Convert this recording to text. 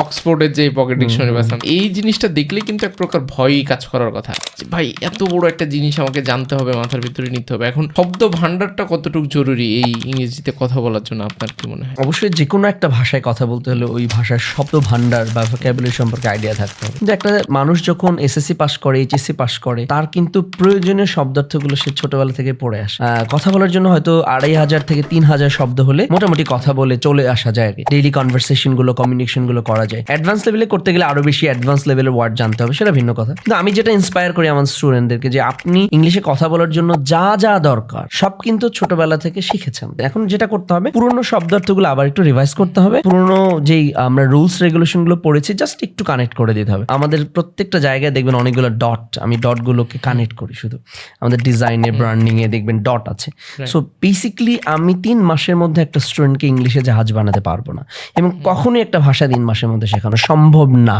অক্সফোর্ডের যে pocket dictionary বা এই জিনিসটা দেখলে কিন্তু এক প্রকার ভয়ই কাজ করার কথা, যে ভাই এত বড় একটা জিনিস আমাকে জানতে হবে, মাথার ভিতরে নিতে হবে। এখন শব্দ ভান্ডারটা কতটুকু জরুরি এই ইংরেজিতে কথা বলার জন্য, আপনার কি মনে হয়? অবশ্যই যে কোনো একটা ভাষায় কথা বলতে হলে ওই ভাষার শব্দ ভান্ডার বা ভোকাবুলারি সম্পর্কে আইডিয়া থাকতে হবে। কিন্তু একটা মানুষ যখন এসএসসি পাস করে, এইচএসসি পাস করে, তার কিন্তু প্রয়োজনীয় শব্দার্থগুলো সে ছোটবেলা থেকে পড়ে আসে। কথা বলার জন্য হয়তো 2500 থেকে 3000 শব্দ হলে মোটামুটি কথা বলে চলে আসা যায়, ডেইলি কনভারসেশন গুলো, কমিউনিকেশন গুলো করা যায়। অ্যাডভান্স লেভেলে করতে গেলে আরো বেশি অ্যাডভান্স লেভেলের ওয়ার্ড জানতে হবে, সেটা ভিন্ন কথা। কিন্তু আমি যেটা ইন্সপায়ার করি আমার স্টুডেন্টদেরকে, যে আপনি ইংলিশে কথা বলার জন্য যা যা দরকার সব কিন্তু ছোটবেলা থেকে শিখেছেন। এখন যেটা করতে হবে, পুরোনো শব্দার্থগুলো আবার একটু রিভাইজ করতে হবে, পুরোনো যেই আমরা রুলস রেগুলেশন গুলো পড়েছি জাস্ট একটু কানেক্ট করে দিতে হবে। আমাদের প্রত্যেকটা জায়গায় দেখবেন অনেকগুলো ডট, আমি ডট গুলোকে কানেক্ট করি শুধু। আমাদের ডিজাইনে, ব্র্যান্ডিং এ দেখবেন ডট আছে। সো বেসিক্যালি আমি 3 মাসের মধ্যে একটা স্টুডেন্টকে ইংলিশে জাহাজ বানাতে পারবো না, এবং কখনোই একটা ভাষা 3 মাসের মধ্যে শেখানো সম্ভব না।